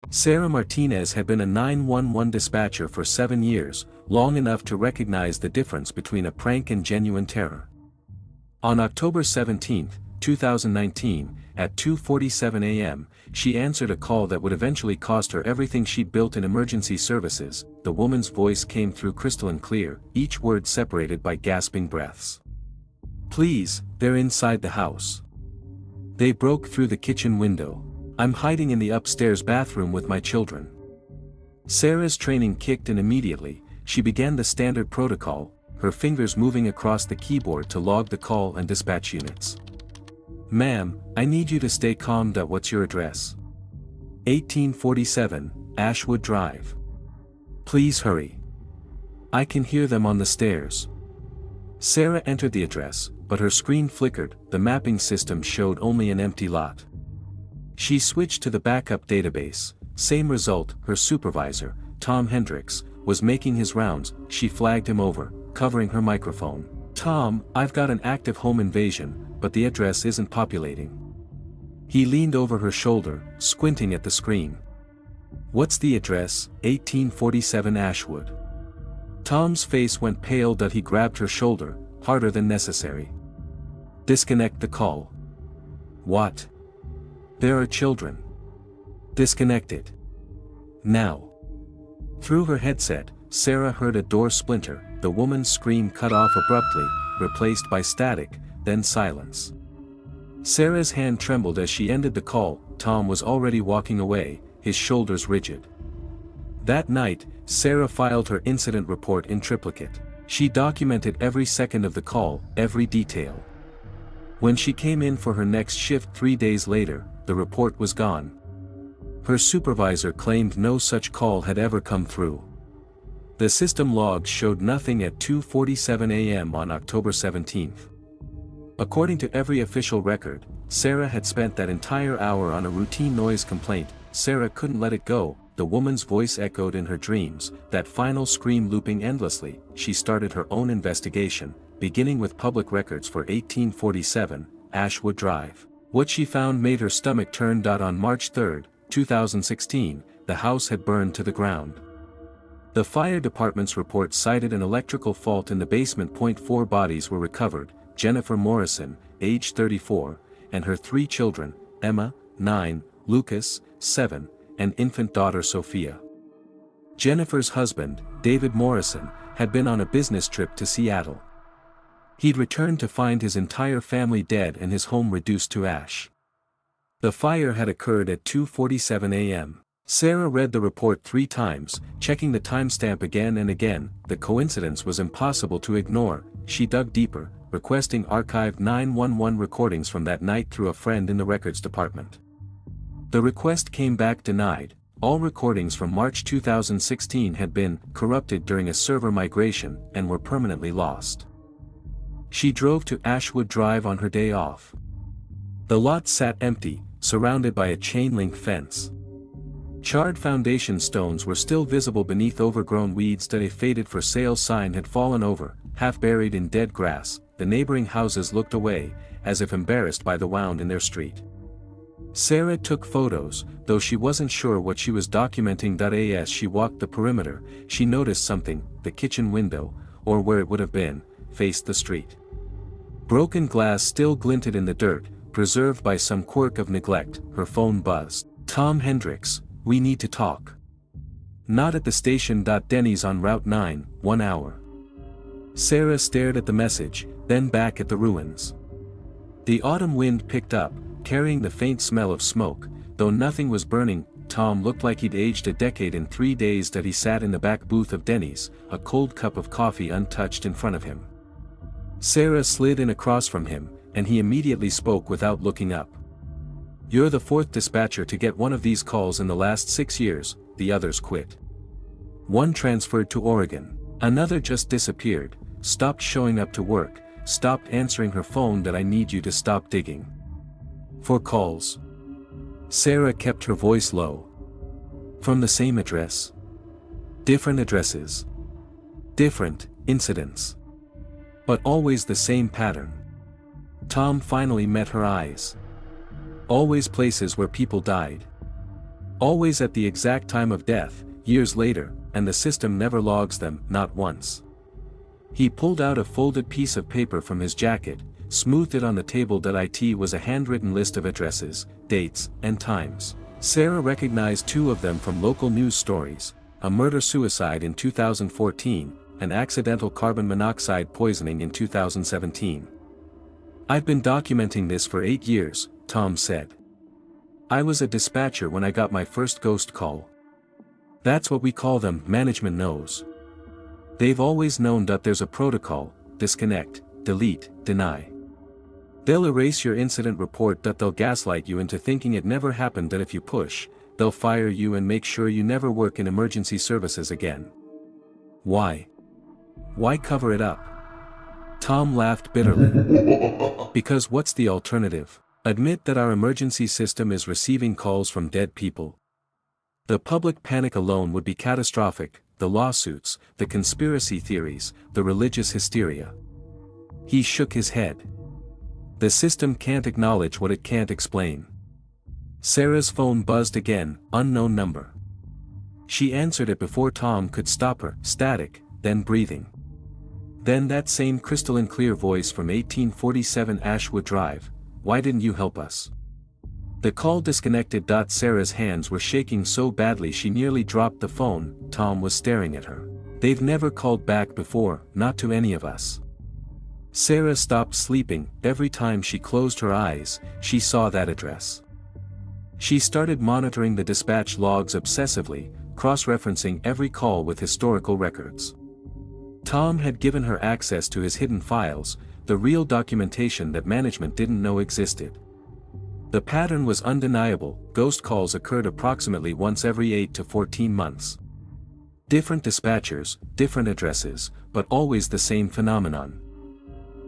Sarah Martinez had been a 911 dispatcher for 7 years, long enough to recognize the difference between a prank and genuine terror. On October 17, 2019, at 2:47 a.m., she answered a call that would eventually cost her everything she'd built in emergency services. The woman's voice came through crystalline clear, each word separated by gasping breaths. "Please, they're inside the house. They broke through the kitchen window. I'm hiding in the upstairs bathroom with my children." Sarah's training kicked in immediately. She began the standard protocol, her fingers moving across the keyboard to log the call and dispatch units. "Ma'am, I need you to stay calm. What's your address?" 1847, Ashwood Drive. "Please hurry. I can hear them on the stairs." Sarah entered the address, but her screen flickered. The mapping system showed only an empty lot. She switched to the backup database. Same result. Her supervisor, Tom Hendricks, was making his rounds. She flagged him over, covering her microphone. "Tom, I've got an active home invasion, but the address isn't populating." He leaned over her shoulder, squinting at the screen. "What's the address?" 1847 Ashwood. Tom's face went pale. He grabbed her shoulder, harder than necessary. "Disconnect the call." "What?" "There are children. Disconnect it. Now." Through her headset, Sarah heard a door splinter. The woman's scream cut off abruptly, replaced by static, then silence. Sarah's hand trembled as she ended the call. Tom was already walking away, his shoulders rigid. That night, Sarah filed her incident report in triplicate. She documented every second of the call, every detail. When she came in for her next shift 3 days later, the report was gone. Her supervisor claimed no such call had ever come through. The system logs showed nothing at 2:47 a.m. on October 17. According to every official record, Sarah had spent that entire hour on a routine noise complaint. Sarah couldn't let it go. The woman's voice echoed in her dreams, that final scream looping endlessly. She started her own investigation, beginning with public records for 1847, Ashwood Drive. What she found made her stomach turn. On March 3, 2016, the house had burned to the ground. The fire department's report cited an electrical fault in the basement. 4 bodies were recovered: Jennifer Morrison, age 34, and her 3 children, Emma, 9, Lucas, 7, and infant daughter Sophia. Jennifer's husband, David Morrison, had been on a business trip to Seattle. He'd returned to find his entire family dead and his home reduced to ash. The fire had occurred at 2:47 a.m. Sarah read the report 3 times, checking the timestamp again and again. The coincidence was impossible to ignore. She dug deeper, requesting archived 911 recordings from that night through a friend in the records department. The request came back denied. All recordings from March 2016 had been corrupted during a server migration and were permanently lost. She drove to Ashwood Drive on her day off. The lot sat empty, surrounded by a chain-link fence. Charred foundation stones were still visible beneath overgrown weeds. A faded for sale sign had fallen over, half buried in dead grass. The neighboring houses looked away, as if embarrassed by the wound in their street. Sarah took photos, though she wasn't sure what she was documenting. As she walked the perimeter, she noticed something. The kitchen window, or where it would have been, faced the street. Broken glass still glinted in the dirt, preserved by some quirk of neglect. Her phone buzzed. "Tom Hendricks, we need to talk." "Not at the station. Denny's on Route 9, 1 hour." Sarah stared at the message, then back at the ruins. The autumn wind picked up, carrying the faint smell of smoke. Though nothing was burning, Tom looked like he'd aged a decade in 3 days. He sat in the back booth of Denny's, a cold cup of coffee untouched in front of him. Sarah slid in across from him, and he immediately spoke without looking up. "You're the 4th dispatcher to get one of these calls in the last 6 years, the others quit. One transferred to Oregon. Another just disappeared, stopped showing up to work, stopped answering her phone. I need you to stop digging for calls." Sarah kept her voice low. "From the same address? Different addresses? Different incidents? But always the same pattern?" Tom finally met her eyes. "Always places where people died. Always at the exact time of death, years later, and the system never logs them, not once. He pulled out a folded piece of paper from his jacket, smoothed it on the table. It was a handwritten list of addresses, dates, and times. Sarah recognized two of them from local news stories: a murder-suicide in 2014, and accidental carbon monoxide poisoning in 2017. "I've been documenting this for 8 years, Tom said. "I was a dispatcher when I got my first ghost call. That's what we call them, management knows. They've always known that there's a protocol: disconnect, delete, deny. They'll erase your incident report, that they'll gaslight you into thinking it never happened, that if you push, they'll fire you and make sure you never work in emergency services again. Why? Why cover it up?" Tom laughed bitterly. "Because what's the alternative? Admit that our emergency system is receiving calls from dead people. The public panic alone would be catastrophic: the lawsuits, the conspiracy theories, the religious hysteria." He shook his head. "The system can't acknowledge what it can't explain." Sarah's phone buzzed again, unknown number. She answered it before Tom could stop her, static, then breathing. Then that same crystalline clear voice from 1847 Ashwood Drive: "Why didn't you help us?" The call disconnected. Sarah's hands were shaking so badly she nearly dropped the phone. Tom was staring at her. "They've never called back before, not to any of us." Sarah stopped sleeping. Every time she closed her eyes, she saw that address. She started monitoring the dispatch logs obsessively, cross-referencing every call with historical records. Tom had given her access to his hidden files, the real documentation that management didn't know existed. The pattern was undeniable: ghost calls occurred approximately once every 8 to 14 months. Different dispatchers, different addresses, but always the same phenomenon.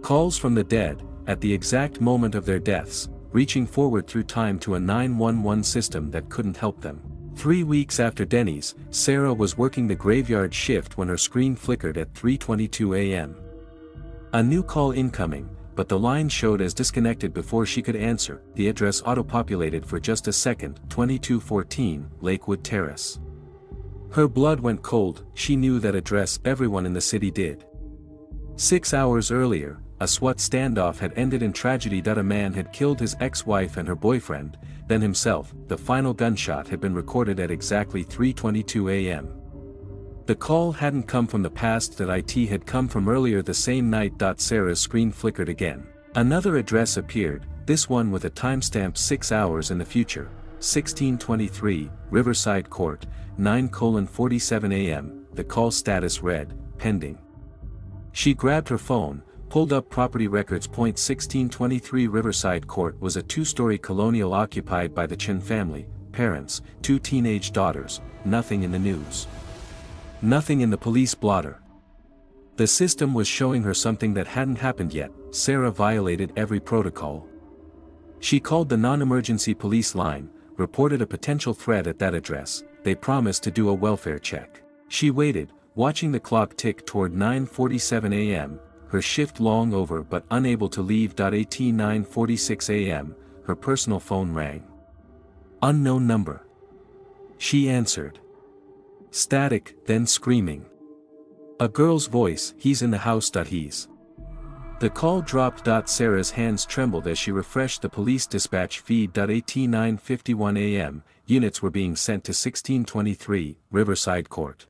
Calls from the dead, at the exact moment of their deaths, reaching forward through time to a 911 system that couldn't help them. 3 weeks after Denny's, Sarah was working the graveyard shift when her screen flickered at 3:22 a.m. A new call incoming, but the line showed as disconnected before she could answer. The address auto-populated for just a second: 2214, Lakewood Terrace. Her blood went cold. She knew that address, everyone in the city did. 6 hours earlier, a SWAT standoff had ended in tragedy. A man had killed his ex-wife and her boyfriend, then himself. The final gunshot had been recorded at exactly 3:22 a.m. The call hadn't come from the past, it had come from earlier the same night. Sarah's screen flickered again. Another address appeared, this one with a timestamp 6 hours in the future: 1623, Riverside Court, 9:47 a.m. The call status read: pending. She grabbed her phone, pulled up property records. 1623 Riverside Court was a 2-story colonial occupied by the Chen family, parents, 2 teenage daughters. Nothing in the news. Nothing in the police blotter. The system was showing her something that hadn't happened yet. Sarah violated every protocol. She called the non-emergency police line, reported a potential threat at that address. They promised to do a welfare check. She waited, watching the clock tick toward 9:47 a.m., her shift long over but unable to leave. At 9:46 a.m., her personal phone rang. Unknown number. She answered. Static, then screaming. A girl's voice: "He's in the house. He's." The call dropped. Sarah's hands trembled as she refreshed the police dispatch feed. 9:51 a.m., units were being sent to 1623, Riverside Court.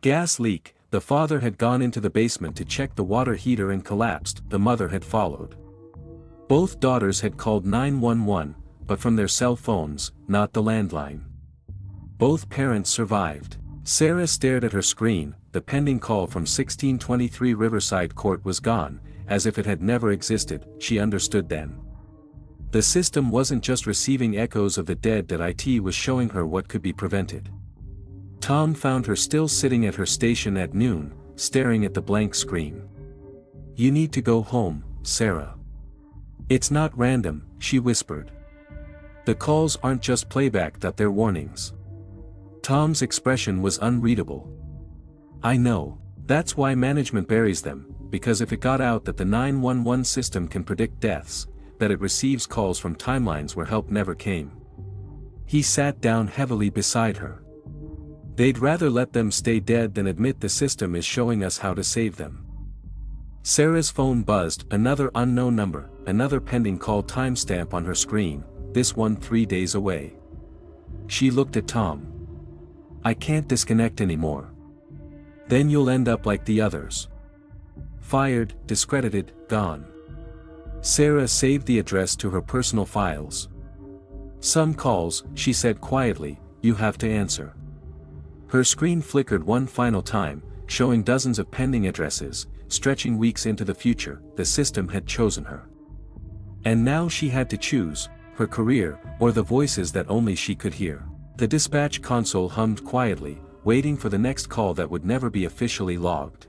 Gas leak. The father had gone into the basement to check the water heater and collapsed. The mother had followed. Both daughters had called 911, but from their cell phones, not the landline. Both parents survived. Sarah stared at her screen. The pending call from 1623 Riverside Court was gone, as if it had never existed. She understood then. The system wasn't just receiving echoes of the dead. It was showing her what could be prevented. Tom found her still sitting at her station at noon, staring at the blank screen. "You need to go home, Sarah. It's not random," she whispered. "The calls aren't just playback. They're warnings." Tom's expression was unreadable. "I know. That's why management buries them, because if it got out that the 911 system can predict deaths, that it receives calls from timelines where help never came. He sat down heavily beside her. They'd rather let them stay dead than admit the system is showing us how to save them. Sarah's phone buzzed, another unknown number, another pending call timestamp on her screen, this one 3 days away. She looked at Tom. I can't disconnect anymore. Then you'll end up like the others. Fired, discredited, gone. Sarah saved the address to her personal files. Some calls, she said quietly, you have to answer. Her screen flickered one final time, showing dozens of pending addresses, stretching weeks into the future. The system had chosen her. And now she had to choose, her career, or the voices that only she could hear. The dispatch console hummed quietly, waiting for the next call that would never be officially logged.